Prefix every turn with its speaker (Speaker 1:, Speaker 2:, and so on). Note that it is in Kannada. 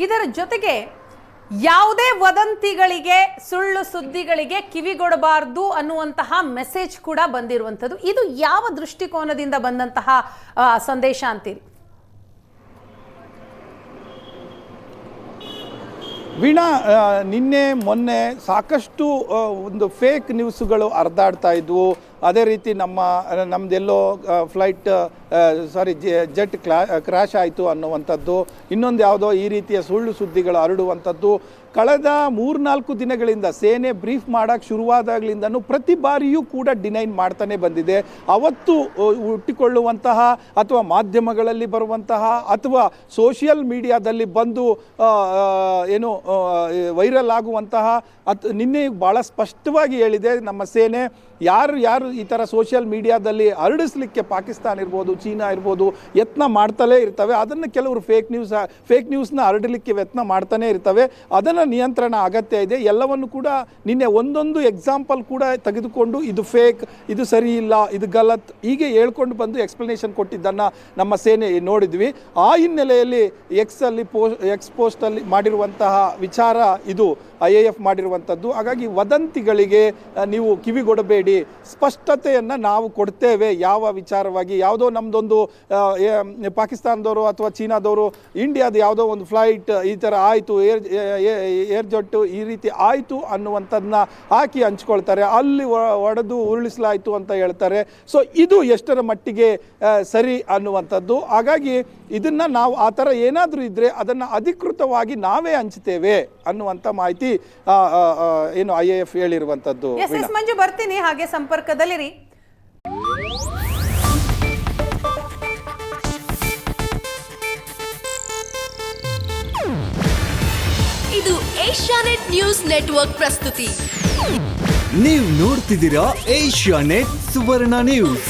Speaker 1: ಇದರ ಜೊತೆಗೆ ಯಾವುದೇ ವದಂತಿಗಳಿಗೆ, ಸುಳ್ಳು ಸುದ್ದಿಗಳಿಗೆ ಕಿವಿಗೊಡಬಾರದು ಅನ್ನುವಂತಹ ಮೆಸೇಜ್ ಕೂಡ ಬಂದಿರುವಂಥದ್ದು. ಇದು ಯಾವ ದೃಷ್ಟಿಕೋನದಿಂದ ಬಂದಂತಹ ಸಂದೇಶ ಅಂತೀರಿ?
Speaker 2: ವೀಣಾ, ನಿನ್ನೆ ಮೊನ್ನೆ ಸಾಕಷ್ಟು ಒಂದು ಫೇಕ್ ನ್ಯೂಸ್ಗಳು ಹರಿದಾಡ್ತಾ ಇದ್ವು. ಅದೇ ರೀತಿ ನಮ್ಮದೆಲ್ಲೋ ಫ್ಲೈಟ್ ಜೆಟ್ ಕ್ರ್ಯಾಶ್ ಆಯಿತು ಅನ್ನುವಂಥದ್ದು, ಇನ್ನೊಂದು ಯಾವುದೋ ಈ ರೀತಿಯ ಸುಳ್ಳು ಸುದ್ದಿಗಳು ಹರಡುವಂಥದ್ದು ಕಳೆದ 3-4 ದಿನಗಳಿಂದ ಸೇನೆ ಬ್ರೀಫ್ ಮಾಡೋಕ್ಕೆ ಶುರುವಾದಾಗಲಿಂದನೂ ಪ್ರತಿ ಬಾರಿಯೂ ಕೂಡ ಡಿನೈನ್ ಮಾಡ್ತಾನೆ ಬಂದಿದೆ. ಅವತ್ತು ಹುಟ್ಟಿಕೊಳ್ಳುವಂತಹ ಅಥವಾ ಮಾಧ್ಯಮಗಳಲ್ಲಿ ಬರುವಂತಹ ಅಥವಾ ಸೋಷಿಯಲ್ ಮೀಡಿಯಾದಲ್ಲಿ ಬಂದು ಏನು ವೈರಲ್ ಆಗುವಂತಹ ನಿನ್ನೆ ಭಾಳ ಸ್ಪಷ್ಟವಾಗಿ ಹೇಳಿದೆ ನಮ್ಮ ಸೇನೆ. ಯಾರು ಈ ಥರ ಸೋಷಿಯಲ್ ಮೀಡಿಯಾದಲ್ಲಿ ಹರಡಿಸ್ಲಿಕ್ಕೆ ಪಾಕಿಸ್ತಾನ ಇರ್ಬೋದು, ಚೀನಾ ಇರ್ಬೋದು ಯತ್ನ ಮಾಡ್ತಲೇ ಇರ್ತವೆ. ಅದನ್ನು ಕೆಲವರು ಫೇಕ್ ನ್ಯೂಸ್ನ ಹರಡಲಿಕ್ಕೆ ಯತ್ನ ಮಾಡ್ತಾನೆ ಇರ್ತವೆ. ಅದನ್ನು ನಿಯಂತ್ರಣ ಅಗತ್ಯ ಇದೆ. ಎಲ್ಲವನ್ನು ಕೂಡ ನಿನ್ನೆ ಒಂದೊಂದು ಎಕ್ಸಾಂಪಲ್ ಕೂಡ ತೆಗೆದುಕೊಂಡು ಇದು ಫೇಕ್, ಇದು ಸರಿ ಇಲ್ಲ, ಇದು ಗಲತ್ ಹೀಗೆ ಹೇಳ್ಕೊಂಡು ಬಂದು ಎಕ್ಸ್ಪ್ಲನೇಷನ್ ಕೊಟ್ಟಿದ್ದನ್ನು ನಮ್ಮ ಸೇನೆ ನೋಡಿದ್ವಿ. ಆ ಹಿನ್ನೆಲೆಯಲ್ಲಿ ಎಕ್ಸ್ ಪೋಸ್ಟಲ್ಲಿ ಮಾಡಿರುವಂತಹ ವಿಚಾರ ಇದು IAF ಮಾಡಿರುವಂಥದ್ದು. ಹಾಗಾಗಿ ವದಂತಿಗಳಿಗೆ ನೀವು ಕಿವಿಗೊಡಬೇಡಿ, ಸ್ಪಷ್ಟತೆಯನ್ನು ನಾವು ಕೊಡ್ತೇವೆ. ಯಾವ ವಿಚಾರವಾಗಿ ಯಾವುದೋ ನಮ್ಮದೊಂದು ಪಾಕಿಸ್ತಾನದವರು ಅಥವಾ ಚೀನಾದವರು ಇಂಡಿಯಾದ ಯಾವುದೋ ಒಂದು ಫ್ಲೈಟ್ ಈ ಥರ ಆಯಿತು, ಏರ್ ಜೆಟ್ಟು ಈ ರೀತಿ ಆಯಿತು ಅನ್ನುವಂಥದ್ದನ್ನ ಹಾಕಿ ಹಂಚ್ಕೊಳ್ತಾರೆ, ಅಲ್ಲಿ ಒಡೆದು ಉರುಳಿಸಲಾಯಿತು ಅಂತ ಹೇಳ್ತಾರೆ. ಸೊ ಇದು ಎಷ್ಟರ ಮಟ್ಟಿಗೆ ಸರಿ ಅನ್ನುವಂಥದ್ದು. ಹಾಗಾಗಿ ಇದನ್ನು ನಾವು ಆ ಥರ ಏನಾದರೂ ಇದ್ದರೆ ಅದನ್ನು ಅಧಿಕೃತವಾಗಿ ನಾವೇ ಹಂಚ್ತೇವೆ ಅನ್ನುವಂಥ ಮಾಹಿತಿ ಏನು IAF ಹೇಳಿರುವಂಥದ್ದು.
Speaker 1: ಮಂಜು, ಬರ್ತೀನಿ, ಹಾಗೆ ಸಂಪರ್ಕದಲ್ಲಿರಿ.
Speaker 3: ಇದು ಏಷ್ಯಾನೆಟ್ ನ್ಯೂಸ್ ನೆಟ್ವರ್ಕ್ ಪ್ರಸ್ತುತಿ.
Speaker 4: ನೀವು ನೋಡ್ತಿದ್ದೀರಾ ಏಷ್ಯಾನೆಟ್ ಸುವರ್ಣ ನ್ಯೂಸ್.